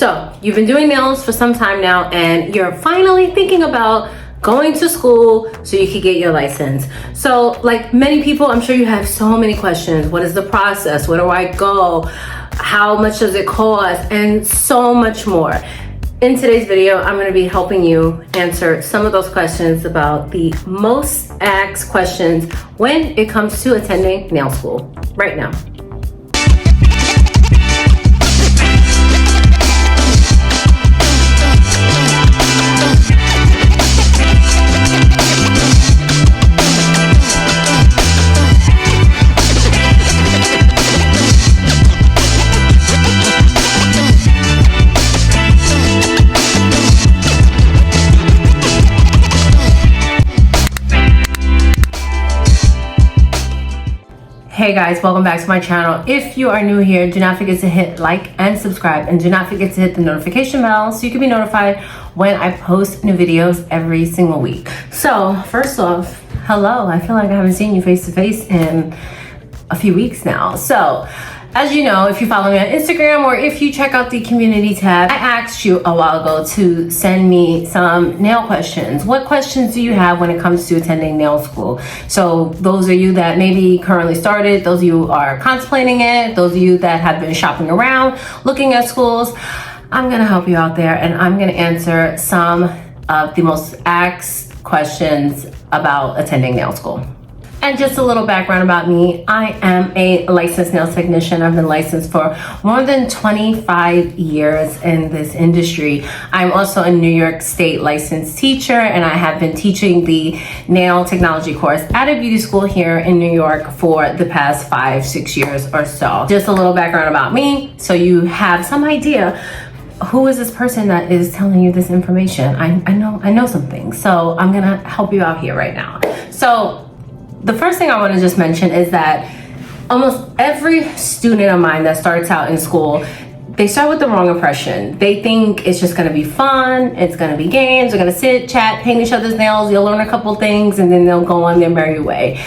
So you've been doing nails for some time now and you're finally thinking about going to school so you can get your license. So like many people, I'm sure you have so many questions. What is the process? Where do I go? How much does it cost? And so much more. In today's video, I'm going to be helping you answer some of those questions about the most asked questions when it comes to attending nail school right now. Hey guys, welcome back to my channel. If you are new here, do not forget to hit like and subscribe, and do not forget to hit the notification bell so you can be notified when I post new videos every single week. So first off, hello. I feel like I haven't seen you face to face in a few weeks now. So as you know, if you follow me on Instagram or if you check out the community tab, I asked you a while ago to send me some nail questions. What questions do you have when it comes to attending nail school? So those of you that maybe currently started, those of you who are contemplating it, those of you that have been shopping around, looking at schools, I'm gonna help you out there and I'm gonna answer some of the most asked questions about attending nail school. And just a little background about me. I am a licensed nail technician. I've been licensed for more than 25 years in this industry. I'm also a New York State licensed teacher, and I have been teaching the nail technology course at a beauty school here in New York for the past 5-6 years or so. Just a little background about me, so you have some idea who is this person that is telling you this information. I know something, so I'm gonna help you out here right now. So the first thing I want to just mention is that almost every student of mine that starts out in school, they start with the wrong impression. They think it's just going to be fun, it's going to be games, they're going to sit, chat, paint each other's nails, you'll learn a couple things, and then they'll go on their merry way.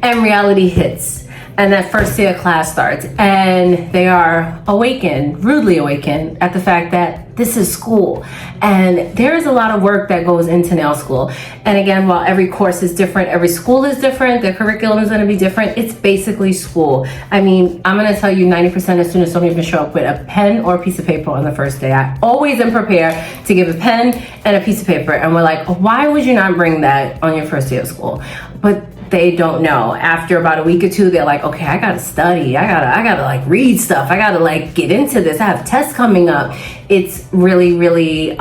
And reality hits, and that first day of class starts, and they are rudely awakened at the fact that this is school. And there is a lot of work that goes into nail school. And again, while every course is different, every school is different, their curriculum is gonna be different, it's basically school. I mean, I'm gonna tell you 90% of students don't even show up with a pen or a piece of paper on the first day. I always am prepared to give a pen and a piece of paper. And we're like, why would you not bring that on your first day of school? But they don't know. After about a week or two, they're like, okay, I gotta study. I gotta like read stuff. I gotta like get into this. I have tests coming up. It's really, really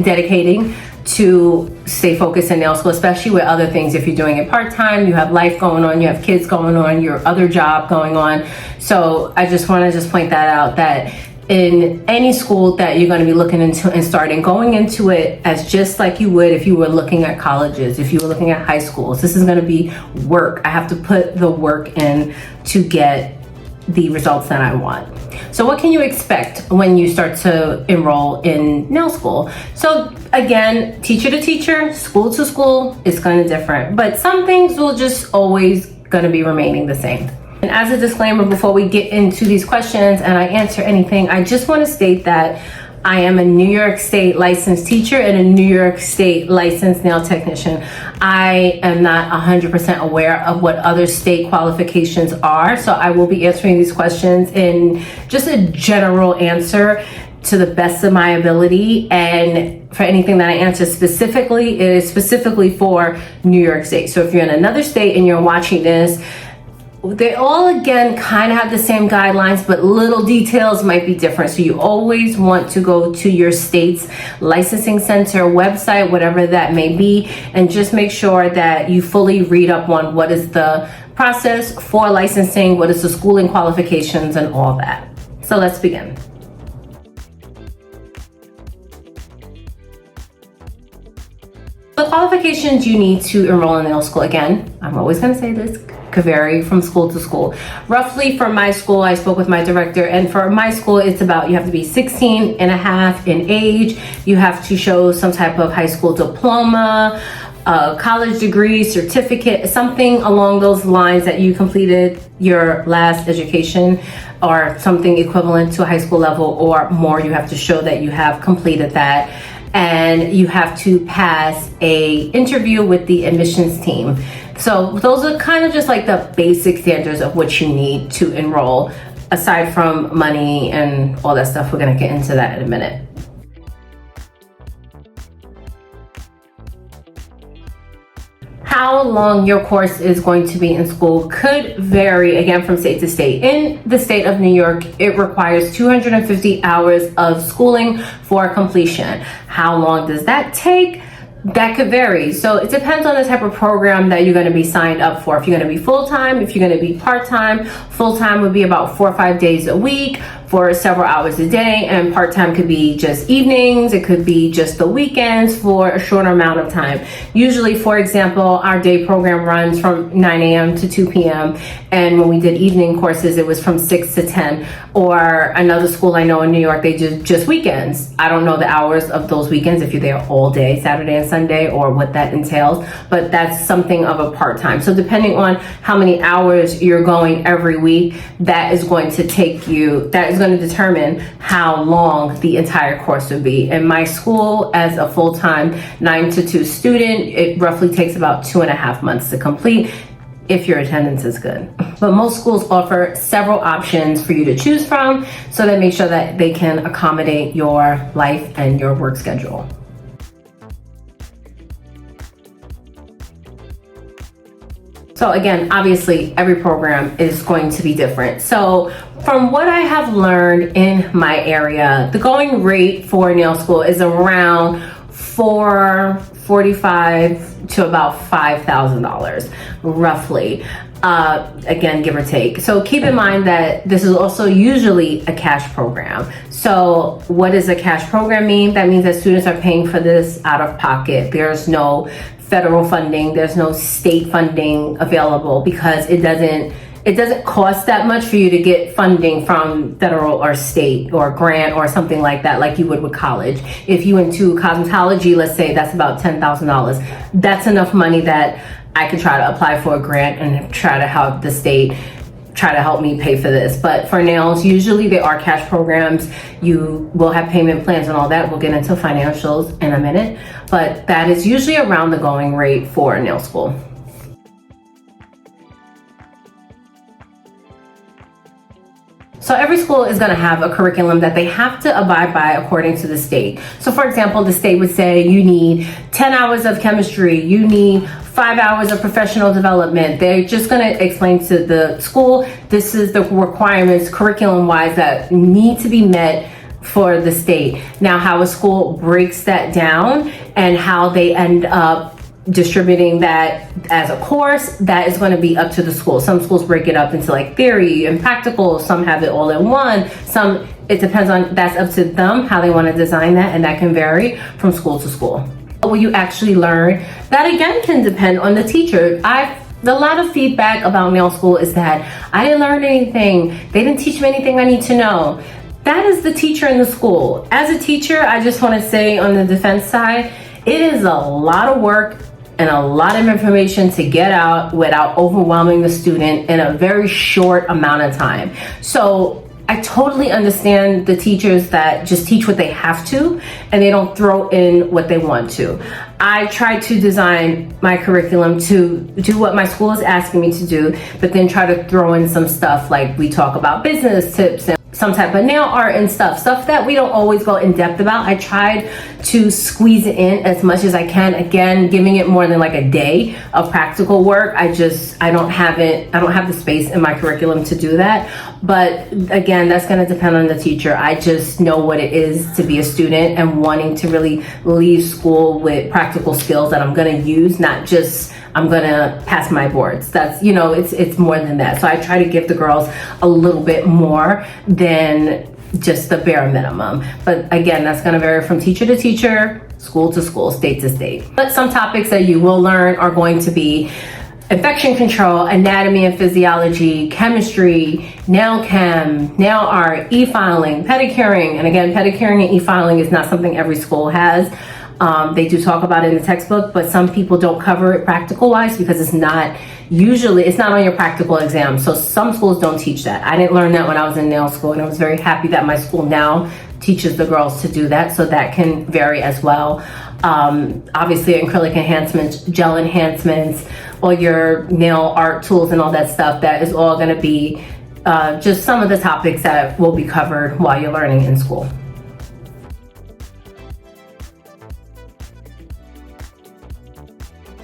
dedicating to stay focused in nail school, especially with other things. If you're doing it part-time, you have life going on, you have kids going on, your other job going on. So I just want to point that out, that in any school that you're going to be looking into and going into it as just like you would if you were looking at colleges, if you were looking at high schools. This is going to be work. I have to put the work in to get the results that I want. So what can you expect when you start to enroll in nail school? So again, teacher to teacher, school to school, it's going to differ, but some things will just always going to be remaining the same. And as a disclaimer, before we get into these questions and I answer anything, I just want to state that I am a New York State licensed teacher and a New York State licensed nail technician. I am not 100% aware of what other state qualifications are, so I will be answering these questions in just a general answer to the best of my ability. And for anything that I answer specifically, it is specifically for New York State. So if you're in another state and you're watching this, they all again kind of have the same guidelines, but little details might be different. So you always want to go to your state's licensing center website, whatever that may be, and just make sure that you fully read up on what is the process for licensing, what is the schooling qualifications, and all that. So let's begin. The qualifications you need to enroll in nail school, again, I'm always going to say this, could vary from school to school. Roughly for my school, I spoke with my director, and for my school, it's about, you have to be 16 and a half in age. You have to show some type of high school diploma, a college degree, certificate, something along those lines that you completed your last education, or something equivalent to a high school level or more. You have to show that you have completed that, and you have to pass a interview with the admissions team. So those are kind of just like the basic standards of what you need to enroll, aside from money and all that stuff. We're gonna get into that in a minute. How long your course is going to be in school could vary, again, from state to state. In the state of New York, it requires 250 hours of schooling for completion. How long does that take? That could vary. So it depends on the type of program that you're going to be signed up for. If you're going to be full-time, if you're going to be part-time. Full-time would be about 4 or 5 days a week for several hours a day, and part-time could be just evenings. It could be just the weekends for a shorter amount of time. Usually, for example, our day program runs from 9 a.m. to 2 p.m. and when we did evening courses, it was from 6 to 10. Or another school I know in New York, they do just weekends. I don't know the hours of those weekends, if you're there all day, Saturday and Sunday, or what that entails, but that's something of a part-time. So depending on how many hours you're going every week, that is going to determine how long the entire course would be. In my school, as a full-time 9 to 2 student, it roughly takes about 2.5 months to complete, if your attendance is good. But most schools offer several options for you to choose from, so they make sure that they can accommodate your life and your work schedule. So again, obviously every program is going to be different. So from what I have learned in my area, the going rate for nail school is around $445 to about $5,000 roughly. Again, give or take. So keep in mind that this is also usually a cash program. So what does a cash program mean? That means that students are paying for this out of pocket. There's no federal funding, there's no state funding available, because it doesn't cost that much for you to get funding from federal or state or grant or something like that, like you would with college. If you went to cosmetology, let's say, that's about $10,000. That's enough money that I could try to apply for a grant and try to help the state try to help me pay for this. But for nails, usually they are cash programs. You will have payment plans and all that. We'll get into financials in a minute, but that is usually around the going rate for nail school. So every school is going to have a curriculum that they have to abide by according to the state. So for example, the state would say you need 10 hours of chemistry, you need 5 hours of professional development. They're just going to explain to the school, this is the requirements curriculum-wise that need to be met for the state. Now, how a school breaks that down and how they end up distributing that as a course, that is going to be up to the school. Some schools break it up into like theory and practical. Some have it all in one. Some, it depends on, that's up to them how they want to design that, and that can vary from school to school. What will you actually learn? That again can depend on the teacher. A lot of feedback about nail school is that I didn't learn anything. They didn't teach me anything I need to know. That is the teacher in the school. As a teacher, I just want to say, on the defense side, it is a lot of work and a lot of information to get out without overwhelming the student in a very short amount of time. So I totally understand the teachers that just teach what they have to and they don't throw in what they want to. I try to design my curriculum to do what my school is asking me to do, but then try to throw in some stuff like we talk about business tips and some type of nail art and stuff that we don't always go in depth about. I tried to squeeze it in as much as I can. Again, giving it more than like a day of practical work. I don't have the space in my curriculum to do that. But again, that's going to depend on the teacher. I just know what it is to be a student and wanting to really leave school with practical skills that I'm going to use, not just I'm gonna pass my boards. That's, it's more than that. So I try to give the girls a little bit more than just the bare minimum. But again, that's gonna vary from teacher to teacher, school to school, state to state. But some topics that you will learn are going to be infection control, anatomy and physiology, chemistry, nail chem, nail art, e-filing, pedicuring. And again, pedicuring and e-filing is not something every school has. They do talk about it in the textbook, but some people don't cover it practical wise because it's not on your practical exam. So some schools don't teach that. I didn't learn that when I was in nail school, and I was very happy that my school now teaches the girls to do that. So that can vary as well. Obviously acrylic enhancements, gel enhancements, all your nail art tools and all that stuff, that is all going to be just some of the topics that will be covered while you're learning in school.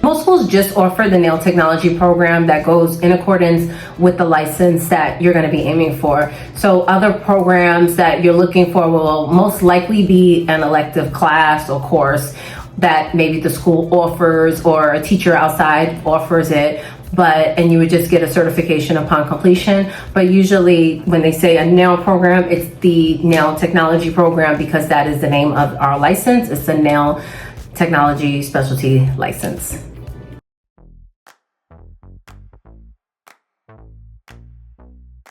Most schools just offer the nail technology program that goes in accordance with the license that you're going to be aiming for. So other programs that you're looking for will most likely be an elective class or course that maybe the school offers or a teacher outside offers it, and you would just get a certification upon completion. But usually when they say a nail program, it's the nail technology program because that is the name of our license. It's the nail technology specialty license.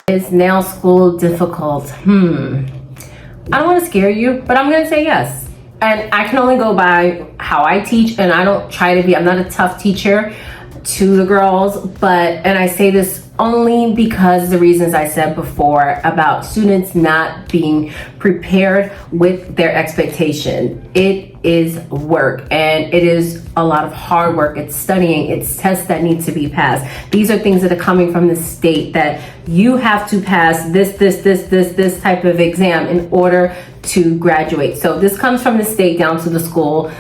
Is nail school difficult? I don't want to scare you, but I'm going to say yes. And I can only go by how I teach, and I don't try to be, I'm not a tough teacher to the girls, and I say this only because the reasons I said before about students not being prepared with their expectation. It is work, and it is a lot of hard work. It's studying, it's tests that need to be passed. These are things that are coming from the state that you have to pass this type of exam in order to graduate. So this comes from the state down to the school,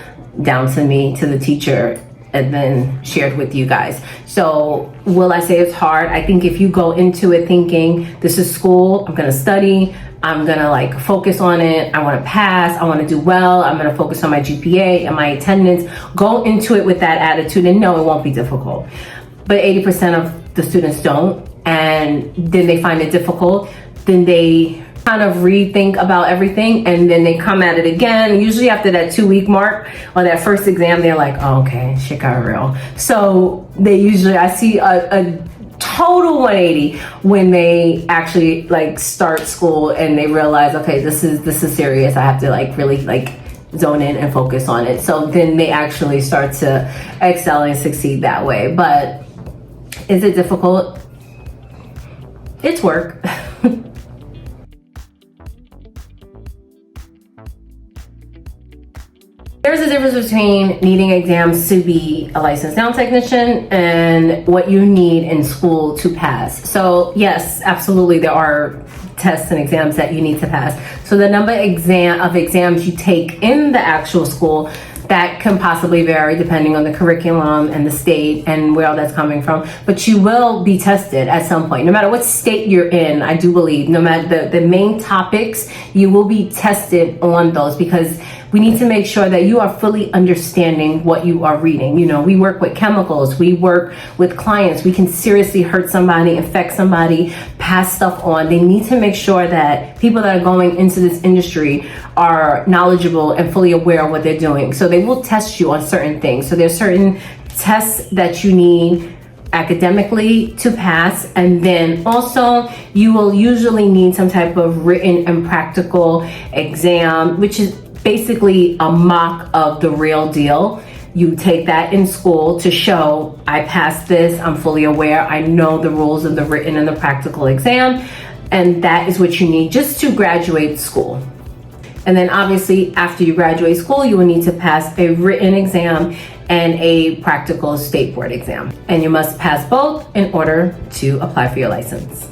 down to me, to the teacher, and then shared with you guys. So will I say it's hard? I think if you go into it thinking this is school, I'm gonna study, I'm gonna focus on it, I wanna pass, I wanna do well, I'm gonna focus on my GPA and my attendance, go into it with that attitude and no, it won't be difficult. But 80% of the students don't, and then they find it difficult, then they kind of rethink about everything, and then they come at it again. Usually after that 2-week mark or that first exam, they're like, oh, okay, shit got real. So I see a total 180 when they actually start school and they realize, okay, this is serious. I have to really zone in and focus on it. So then they actually start to excel and succeed that way. But is it difficult? It's work. There's a difference between needing exams to be a licensed nail technician and what you need in school to pass. So yes, absolutely, there are tests and exams that you need to pass. So the number of exams you take in the actual school, that can possibly vary depending on the curriculum and the state and where all that's coming from. But you will be tested at some point. No matter what state you're in, I do believe, no matter the main topics, you will be tested on those because we need to make sure that you are fully understanding what you are reading. You know, we work with chemicals, we work with clients, we can seriously hurt somebody, infect somebody, pass stuff on. They need to make sure that people that are going into this industry are knowledgeable and fully aware of what they're doing. So they will test you on certain things. So there's certain tests that you need academically to pass, and then also you will usually need some type of written and practical exam, which is basically a mock of the real deal. You take that in school to show I passed this, I'm fully aware, I know the rules of the written and the practical exam, and that is what you need just to graduate school. And then obviously after you graduate school, you will need to pass a written exam and a practical state board exam. And you must pass both in order to apply for your license.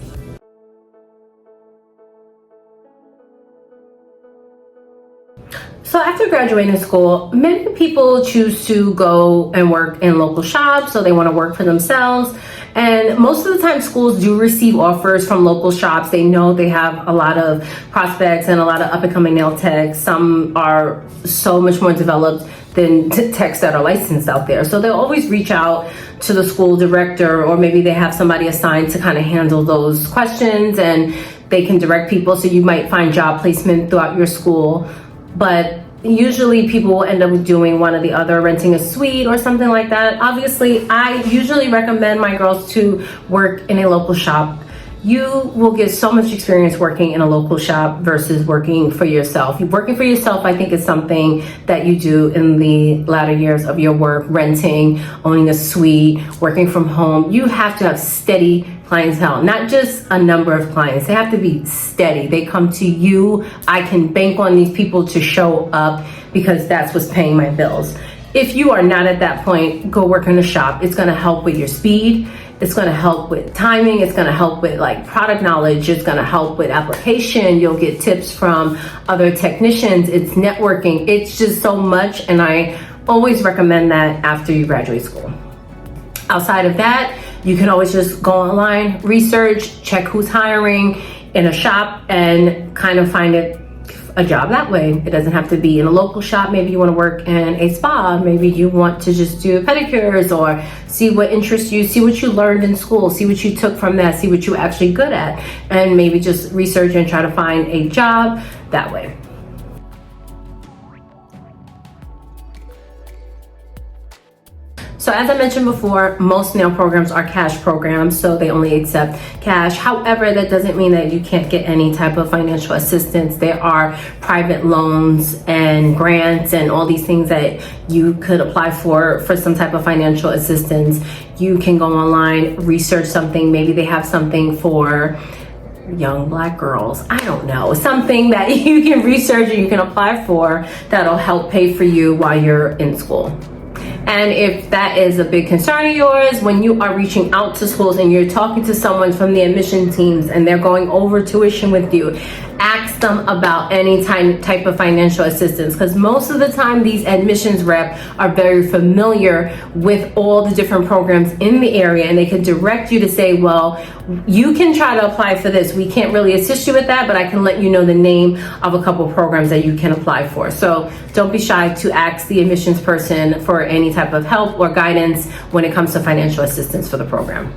So after graduating school, many people choose to go and work in local shops, so they want to work for themselves. And most of the time schools do receive offers from local shops. They know they have a lot of prospects and a lot of up and coming nail techs. Some are so much more developed than techs that are licensed out there. So they'll always reach out to the school director, or maybe they have somebody assigned to kind of handle those questions and they can direct people. So you might find job placement throughout your school. But usually people will end up doing one or the other, renting a suite or something like that. Obviously, I usually recommend my girls to work in a local shop you will get so much experience working in a local shop versus working for yourself. Working for yourself, I think, is something that you do in the latter years of your work, renting, owning a suite, working from home. You have to have steady clientele, not just a number of clients. They have to be steady. They come to you. I can bank on these people to show up because that's what's paying my bills. If you are not at that point, go work in a shop. It's gonna help with your speed. It's gonna help with timing. It's gonna help with like product knowledge. It's gonna help with application. You'll get tips from other technicians. It's networking. It's just so much, and I always recommend that after you graduate school. Outside of that, you can always just go online, research, check who's hiring in a shop, and kind of find a job that way. It doesn't have to be in a local shop. Maybe you want to work in a spa. Maybe you want to just do pedicures, or see what interests you, see what you learned in school, see what you took from that, see what you're actually good at, and maybe just research and try to find a job that way. So as I mentioned before, most nail programs are cash programs, so they only accept cash. However, that doesn't mean that you can't get any type of financial assistance. There are private loans and grants and all these things that you could apply for some type of financial assistance. You can go online, research something. Maybe they have something for young Black girls. I don't know. Something that you can research and you can apply for that'll help pay for you while you're in school. And if that is a big concern of yours, when you are reaching out to schools and you're talking to someone from the admission teams and they're going over tuition with you, ask them about any type of financial assistance, because most of the time these admissions rep are very familiar with all the different programs in the area, and they can direct you to say, well, you can try to apply for this. We can't really assist you with that, but I can let you know the name of a couple of programs that you can apply for. So don't be shy to ask the admissions person for any type of help or guidance when it comes to financial assistance for the program.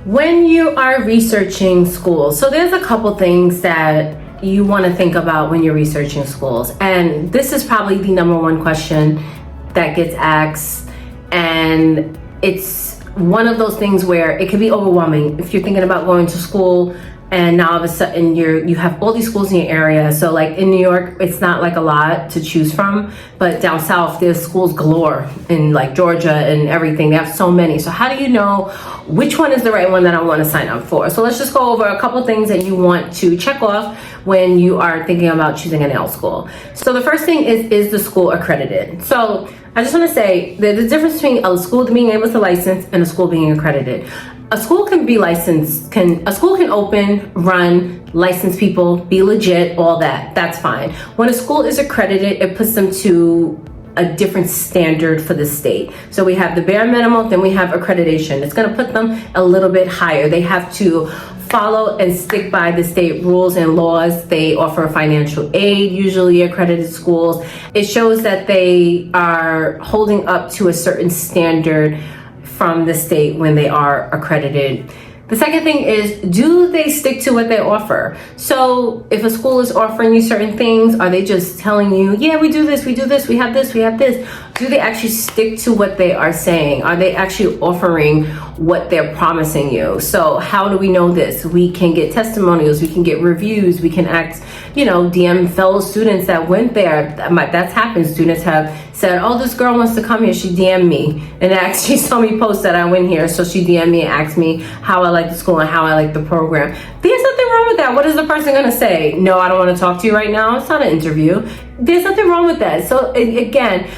When you are researching schools, so there's a couple things that you want to think about when you're researching schools, and this is probably the number one question that gets asked, and it's one of those things where it can be overwhelming if you're thinking about going to school and now all of a sudden you have all these schools in your area. So like in New York, it's not like a lot to choose from, but down south there's schools galore, in like Georgia and everything. They have so many. So how do you know which one is the right one that I want to sign up for? So let's just go over a couple things that you want to check off when you are thinking about choosing a nail school. So the first thing is the school accredited? So I just want to say that the difference between a school being able to license and a school being accredited. A school can be licensed, a school can open, run, license people, be legit, all that. That's fine. When a school is accredited, it puts them to a different standard for the state. So we have the bare minimum, then we have accreditation. It's going to put them a little bit higher. They have to follow and stick by the state rules and laws. They offer financial aid, usually accredited schools. It shows that they are holding up to a certain standard from the state when they are accredited. The second thing is, do they stick to what they offer? So if a school is offering you certain things, are they just telling you, yeah, we do this, we have this, we have this? Do they actually stick to what they are saying? Are they actually offering what they're promising you? So how do we know this? We can get testimonials, we can get reviews, we can ask, DM fellow students that went there. That's happened. Students have said, oh, this girl wants to come here. She DM'd me and actually saw me post that I went here. So she DM'd me and asked me how I like the school and how I like the program. There's nothing wrong with that. What is the person going to say? No, I don't want to talk to you right now. It's not an interview. There's nothing wrong with that. So again,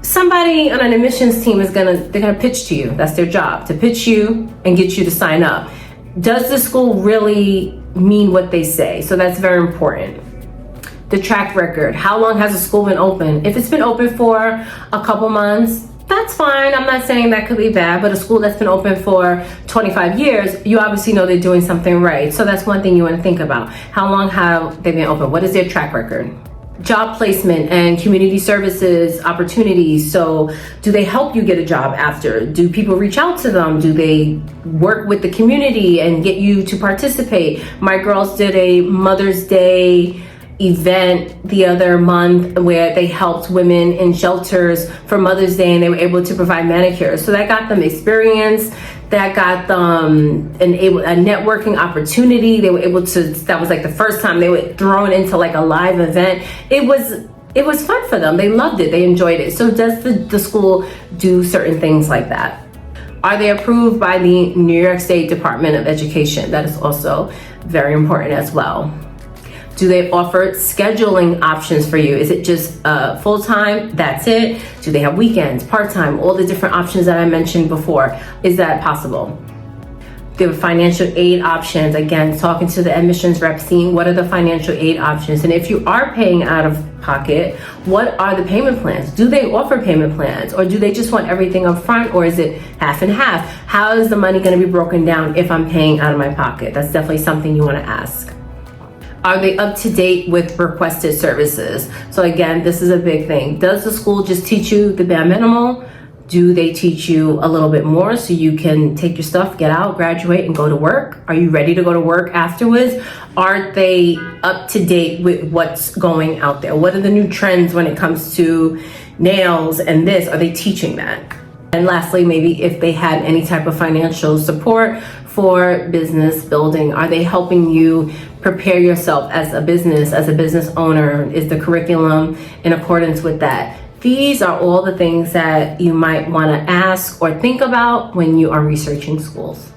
somebody on an admissions team they're gonna pitch to you. That's their job, to pitch you and get you to sign up. Does the school really mean what they say? So that's very important. The track record. How long has a school been open? If it's been open for a couple months, that's fine. I'm not saying that could be bad, but a school that's been open for 25 years, you obviously know they're doing something right. So that's one thing you want to think about. How long have they been open? What is their track record? Job placement and community services opportunities. So do they help you get a job after? Do people reach out to them? Do they work with the community and get you to participate? My girls did a Mother's Day event the other month where they helped women in shelters for Mother's Day, and they were able to provide manicures. So that got them experience, that got them a networking opportunity. They were able to, that was like the first time they were thrown into like a live event. It was fun for them. They loved it. They enjoyed it. So does the school do certain things like that? Are they approved by the New York State Department of Education? That is also very important as well. Do they offer scheduling options for you? Is it just full-time? That's it? Do they have weekends, part-time, all the different options that I mentioned before? Is that possible? There are financial aid options. Again, talking to the admissions rep, seeing what are the financial aid options. And if you are paying out of pocket, what are the payment plans? Do they offer payment plans, or do they just want everything up front, or is it half and half? How is the money going to be broken down if I'm paying out of my pocket? That's definitely something you want to ask. Are they up to date with requested services? So again, this is a big thing. Does the school just teach you the bare minimal? Do they teach you a little bit more so you can take your stuff, get out, graduate, and go to work? Are you ready to go to work afterwards? Are they up to date with what's going out there? What are the new trends when it comes to nails and this? Are they teaching that? And lastly, maybe if they had any type of financial support for business building, are they helping you prepare yourself as a business owner? Is the curriculum in accordance with that? These are all the things that you might want to ask or think about when you are researching schools.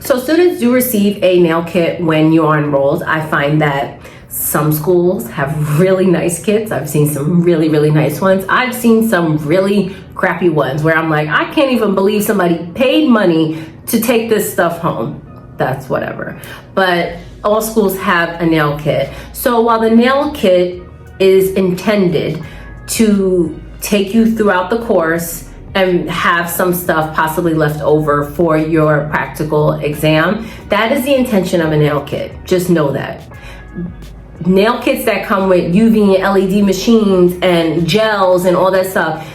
So students do receive a nail kit when you are enrolled. I find that some schools have really nice kits. I've seen some really, really nice ones. I've seen some really crappy ones where I'm like, I can't even believe somebody paid money to take this stuff home. That's whatever. But all schools have a nail kit. So while the nail kit is intended to take you throughout the course and have some stuff possibly left over for your practical exam, that is the intention of a nail kit. Just know that. Nail kits that come with UV and LED machines and gels and all that stuff,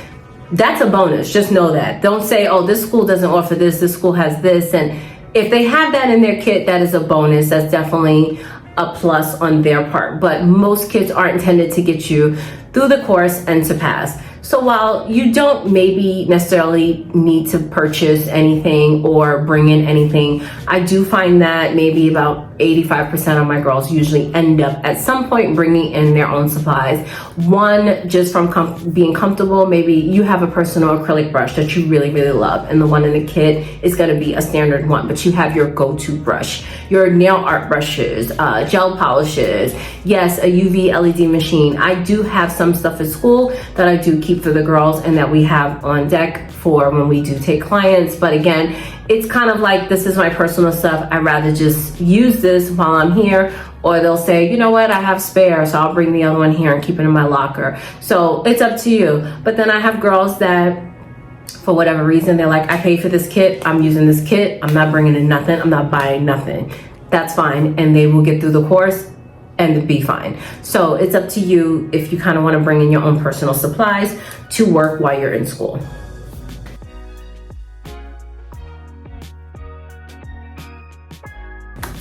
that's a bonus. Just know that. Don't say, oh, this school doesn't offer this school has this. And if they have that in their kit, that is a bonus. That's definitely a plus on their part. But most kits are intended to get you through the course and to pass. So while you don't maybe necessarily need to purchase anything or bring in anything, I do find that maybe about 85% of my girls usually end up at some point bringing in their own supplies. One, just from being comfortable. Maybe you have a personal acrylic brush that you really, really love, and the one in the kit is going to be a standard one, but you have your go-to brush, your nail art brushes, gel polishes, yes, a UV LED machine. I do have some stuff at school that I do keep for the girls and that we have on deck for when we do take clients. But again, it's kind of like, this is my personal stuff. I'd rather just use this while I'm here, or they'll say, you know what, I have spare, so I'll bring the other one here and keep it in my locker. So it's up to you. But then I have girls that, for whatever reason, they're like, I paid for this kit, I'm using this kit, I'm not bringing in nothing, I'm not buying nothing. That's fine, and they will get through the course and be fine. So it's up to you if you kind of want to bring in your own personal supplies to work while you're in school.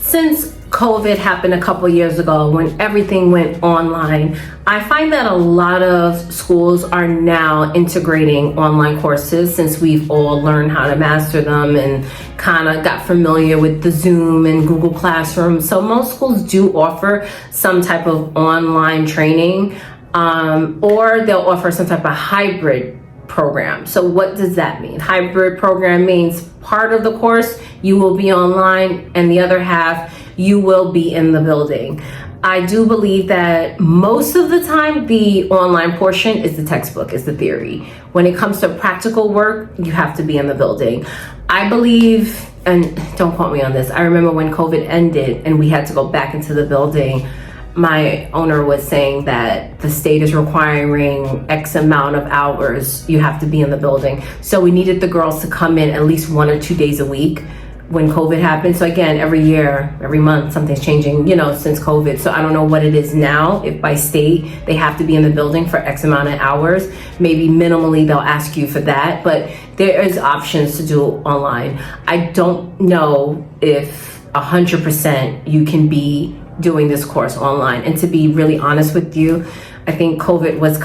Since COVID happened a couple years ago, when everything went online, I find that a lot of schools are now integrating online courses, since we've all learned how to master them and kind of got familiar with the Zoom and Google Classroom. So most schools do offer some type of online training, or they'll offer some type of hybrid program. So what does that mean? Hybrid program means part of the course you will be online and the other half you will be in the building. I do believe that most of the time the online portion is the textbook, is the theory. When it comes to practical work, you have to be in the building. I believe, and don't quote me on this, I remember when COVID ended and we had to go back into the building, my owner was saying that the state is requiring X amount of hours you have to be in the building. So we needed the girls to come in at least 1 or 2 days a week when COVID happened. So again, every year, every month, something's changing, since COVID. So I don't know what it is now. If by state, they have to be in the building for X amount of hours, maybe minimally they'll ask you for that, but there is options to do online. I don't know if 100% you can be doing this course online. And to be really honest with you, I think COVID was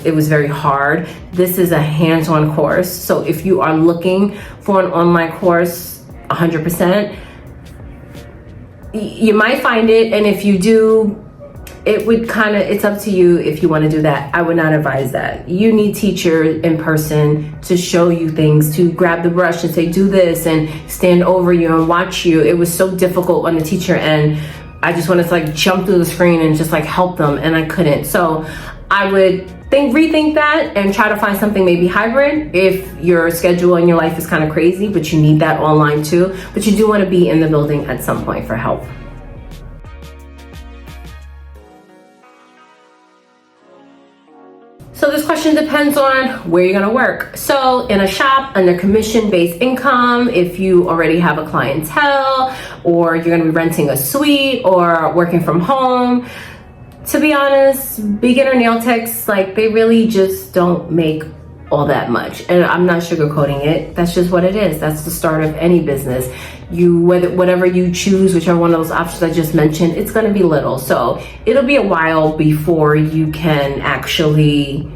it was very hard. This is a hands-on course. So if you are looking for an online course, 100%, you might find it. And if you do, it would it's up to you if you want to do that. I would not advise that. You need teachers in person to show you things, to grab the brush and say, do this, and stand over you and watch you. It was so difficult on the teacher end. I just wanted to jump through the screen and just help them, and I couldn't. So I would rethink that and try to find something maybe hybrid if your schedule and your life is kind of crazy, but you need that online too. But you do want to be in the building at some point for help. So this question depends on where you're gonna work. So in a shop, under commission-based income, if you already have a clientele, or you're gonna be renting a suite or working from home, to be honest, beginner nail techs, they really just don't make all that much. And I'm not sugarcoating it. That's just what it is. That's the start of any business. Whatever you choose, whichever one of those options I just mentioned, it's gonna be little. So it'll be a while before you can actually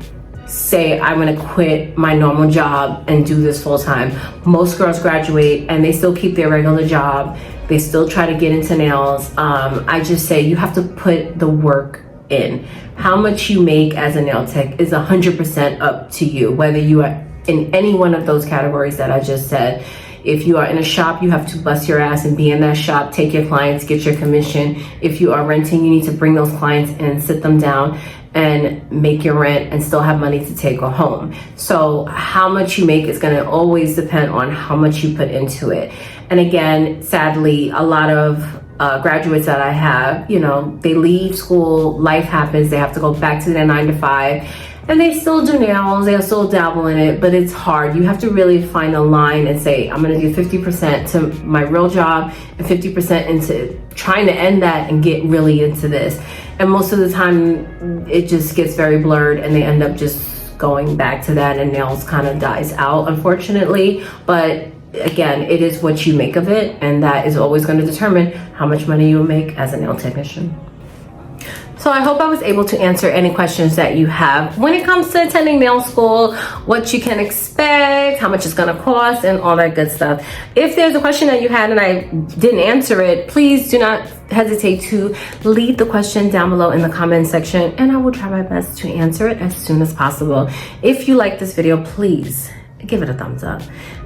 say, I'm gonna quit my normal job and do this full time. Most girls graduate and they still keep their regular job. They still try to get into nails. I just say you have to put the work in. How much you make as a nail tech is 100% up to you, whether you are in any one of those categories that I just said. If you are in a shop, you have to bust your ass and be in that shop, take your clients, get your commission. If you are renting, you need to bring those clients in, sit them down, and make your rent and still have money to take home. So how much you make is gonna always depend on how much you put into it. And again, sadly, a lot of graduates that I have, they leave school, life happens, they have to go back to their 9 to 5, and they still do nails, they still dabble in it, but it's hard. You have to really find a line and say, I'm gonna do 50% to my real job and 50% into trying to end that and get really into this. And most of the time, it just gets very blurred and they end up just going back to that, and nails kind of dies out, unfortunately. But again, it is what you make of it, and that is always going to determine how much money you will make as a nail technician. So I hope I was able to answer any questions that you have when it comes to attending nail school, what you can expect, how much it's going to cost, and all that good stuff. If there's a question that you had and I didn't answer it, please do not hesitate to leave the question down below in the comment section, and I will try my best to answer it as soon as possible. If you like this video, please give it a thumbs up.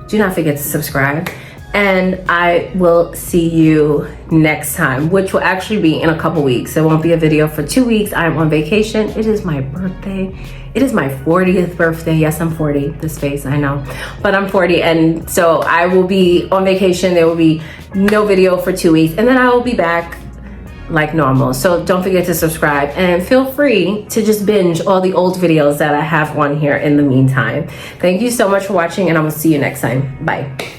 Do not forget to subscribe, and I will see you next time, which will actually be in a couple weeks. There won't be a video for 2 weeks. I'm on vacation. It is my birthday. It is my 40th birthday. Yes, I'm 40. This face, I know, but I'm 40, and so I will be on vacation. There will be no video for 2 weeks, and then I will be back like normal. So don't forget to subscribe, and feel free to just binge all the old videos that I have on here in the meantime. Thank you so much for watching, and I will see you next time. Bye.